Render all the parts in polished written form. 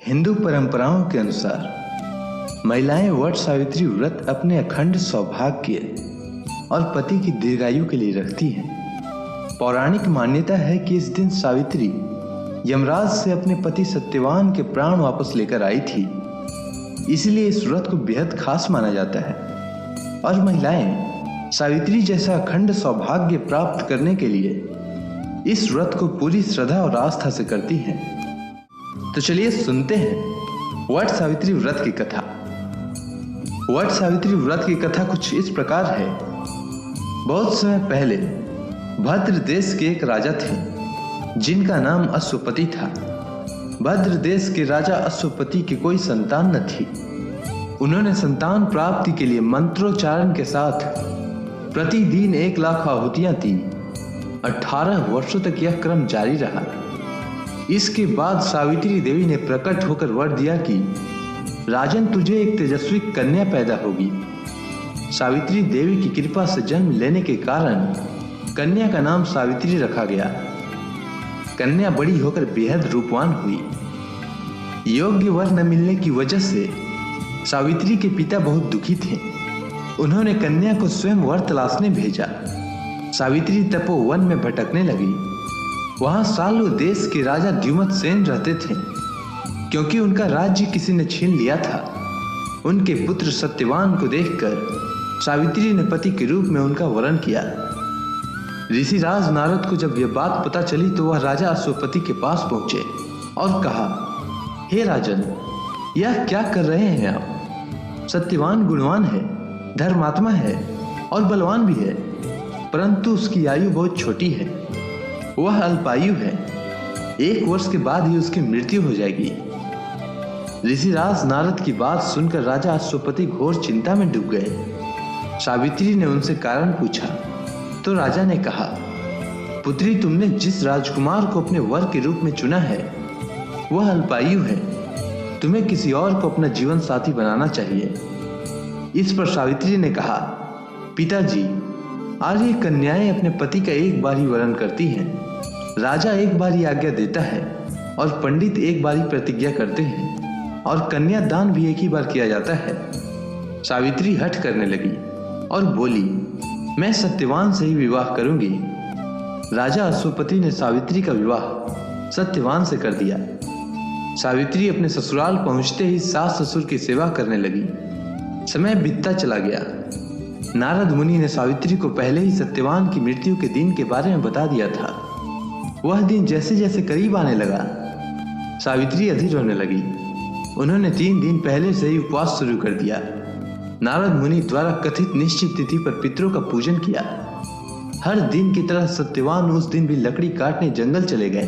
हिंदू परंपराओं के अनुसार महिलाएं वट सावित्री व्रत अपने अखंड सौभाग्य और पति की दीर्घायु के लिए रखती हैं। पौराणिक मान्यता है कि इस दिन सावित्री यमराज से अपने पति सत्यवान के प्राण वापस लेकर आई थी, इसलिए इस व्रत को बेहद खास माना जाता है और महिलाएं सावित्री जैसा अखंड सौभाग्य प्राप्त करने के लिए इस व्रत को पूरी श्रद्धा और आस्था से करती हैं। तो चलिए सुनते हैं वट सावित्री व्रत की कथा। वट सावित्री व्रत की कथा कुछ इस प्रकार है। बहुत समय पहले भद्र देश के एक राजा थे जिनका नाम अश्वपति था। भद्र देश के राजा अश्वपति की कोई संतान न थी। उन्होंने संतान प्राप्ति के लिए मंत्रोच्चारण के साथ प्रतिदिन 1,00,000 आहुतियां दी। 18 वर्षों तक यह क्रम जारी रहा। इसके बाद सावित्री देवी ने प्रकट होकर वर दिया कि राजन, तुझे एक तेजस्वी कन्या पैदा होगी। सावित्री देवी की कृपा से जन्म लेने के कारण कन्या का नाम सावित्री रखा गया। कन्या बड़ी होकर बेहद रूपवान हुई। योग्य वर न मिलने की वजह से सावित्री के पिता बहुत दुखी थे। उन्होंने कन्या को स्वयं वर तलाशने भेजा। सावित्री तपोवन में भटकने लगी। वहां सालों देश के राजा द्युमत सेन रहते थे। क्योंकि उनका राज्य किसी ने छीन लिया था, उनके पुत्र सत्यवान को देखकर सावित्री ने पति के रूप में उनका वरण किया। ऋषिराज नारद को जब यह बात पता चली तो वह राजा अश्वपति के पास पहुंचे और कहा, हे राजन, यह क्या कर रहे हैं आप? सत्यवान गुणवान है, धर्मात्मा है और बलवान भी है, परंतु उसकी आयु बहुत छोटी है। वह अल्पायु है। 1 वर्ष के बाद ही उसकी मृत्यु हो जाएगी। ऋषिराज नारद की बात सुनकर राजा अश्वपति घोर चिंता में डूब गए। सावित्री ने उनसे कारण पूछा तो राजा ने कहा, पुत्री, तुमने जिस राजकुमार को अपने वर के रूप में चुना है वह अल्पायु है। तुम्हें किसी और को अपना जीवन साथी बनाना चाहिए। इस पर सावित्री ने कहा, पिताजी, आर्य कन्याएं अपने पति का एक बार ही वरण करती हैं। राजा एक बार ही आज्ञा देता है और पंडित एक बार ही प्रतिज्ञा करते हैं और कन्यादान भी एक ही बार किया जाता है। सावित्री हठ करने लगी और बोली, मैं सत्यवान से ही विवाह करूंगी। राजा अश्वपति ने सावित्री का विवाह सत्यवान से कर दिया। सावित्री अपने ससुराल पहुंचते ही सास ससुर की सेवा करने लगी। समय बीतता चला गया। नारद मुनि ने सावित्री को पहले ही सत्यवान की मृत्यु के दिन के बारे में बता दिया था। वह दिन जैसे जैसे करीब आने लगा, सावित्री अधीर होने लगी। उन्होंने 3 दिन पहले से ही उपवास शुरू कर दिया। नारद मुनि द्वारा कथित निश्चित तिथि पर पितरों का पूजन किया। हर दिन की तरह सत्यवान उस दिन भी लकड़ी काटने जंगल चले गए।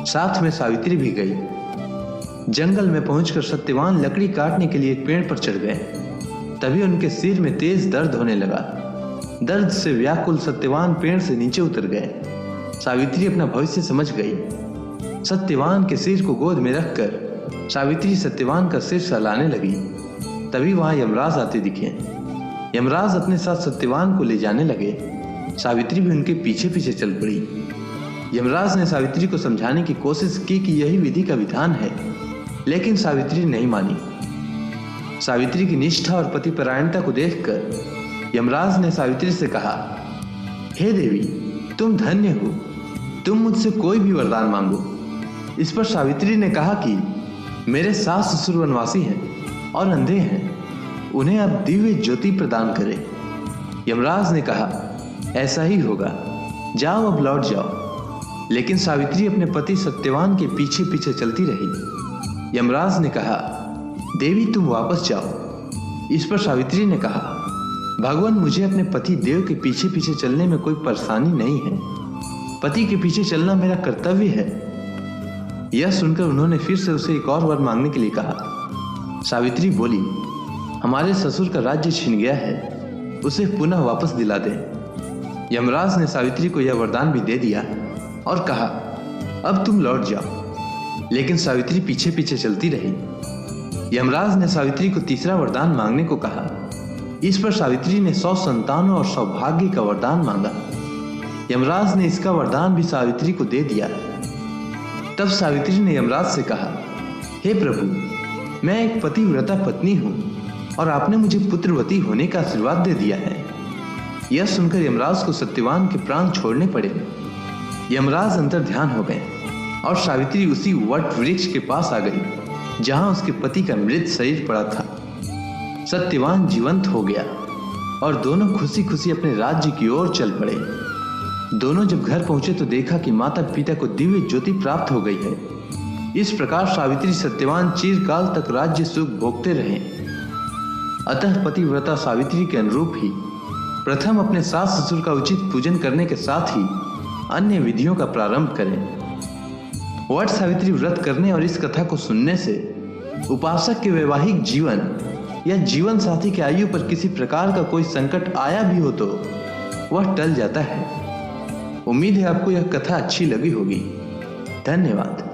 साथ में सावित्री भी गई। जंगल में पहुंचकर सत्यवान लकड़ी काटने के लिए एक पेड़ पर चढ़ गए। तभी उनके सिर में तेज दर्द होने लगा। दर्द से व्याकुल सत्यवान पेड़ से नीचे उतर गए। सावित्री अपना भविष्य समझ गई। सत्यवान के सिर को गोद में रखकर सावित्री सत्यवान का सिर सहलाने लगी। तभी वहां यमराज आते दिखे। यमराज अपने साथ सत्यवान को ले जाने लगे। सावित्री भी उनके पीछे पीछे चल पड़ी। यमराज ने सावित्री को समझाने की कोशिश की कि यही विधि का विधान है, लेकिन सावित्री नहीं मानी। सावित्री की निष्ठा और पतिपरायणता को देखकर यमराज ने सावित्री से कहा, हे देवी, तुम धन्य हो। तुम मुझसे कोई भी वरदान मांगो। इस पर सावित्री ने कहा कि मेरे सास ससुर वनवासी हैं और अंधे हैं, उन्हें अब दिव्य ज्योति प्रदान करें। यमराज ने कहा, ऐसा ही होगा, जाओ, अब लौट जाओ। लेकिन सावित्री अपने पति सत्यवान के पीछे पीछे चलती रही। यमराज ने कहा, देवी, तुम वापस जाओ। इस पर सावित्री ने कहा, भगवान, मुझे अपने पति देव के पीछे पीछे चलने में कोई परेशानी नहीं है। पति के पीछे चलना मेरा कर्तव्य है। यह सुनकर उन्होंने फिर से उसे एक और वर मांगने के लिए कहा। सावित्री बोली, हमारे ससुर का राज्य छिन गया है, उसे पुनः वापस दिला दे। यमराज ने सावित्री को यह वरदान भी दे दिया और कहा, अब तुम लौट जाओ। लेकिन सावित्री पीछे पीछे चलती रही। यमराज ने सावित्री को तीसरा वरदान मांगने को कहा। इस पर सावित्री ने 100 संतानों और सौभाग्य का वरदान मांगा। यमराज ने इसका वरदान भी सावित्री को दे दिया। तब सावित्री ने यमराज से कहा, हे प्रभु, मैं एक पतिव्रता पत्नी हूँ और आपने मुझे पुत्रवती होने का आशीर्वाद दे दिया है। यह सुनकर यमराज को सत्यवान के प्राण छोड़ने पड़े। यमराज अंतर ध्यान हो गए और सावित्री उसी वट वृक्ष के पास आ गई जहां उसके पति का मृत शरीर पड़ा था। सत्यवान जीवंत हो गया और दोनों खुशी खुशी अपने राज्य की ओर चल पड़े। दोनों जब घर पहुंचे तो देखा कि माता पिता को दिव्य ज्योति प्राप्त हो गई है। इस प्रकार सावित्री सत्यवान चिरकाल तक राज्य सुख भोगते रहे। अतः पतिव्रता सावित्री के अनुरूप ही प्रथम अपने सास ससुर का उचित पूजन करने के साथ ही अन्य विधियों का प्रारंभ करें। वट सावित्री व्रत करने और इस कथा को सुनने से उपासक के वैवाहिक जीवन या जीवन साथी की आयु पर किसी प्रकार का कोई संकट आया भी हो तो वह टल जाता है। उम्मीद है आपको यह कथा अच्छी लगी होगी। धन्यवाद।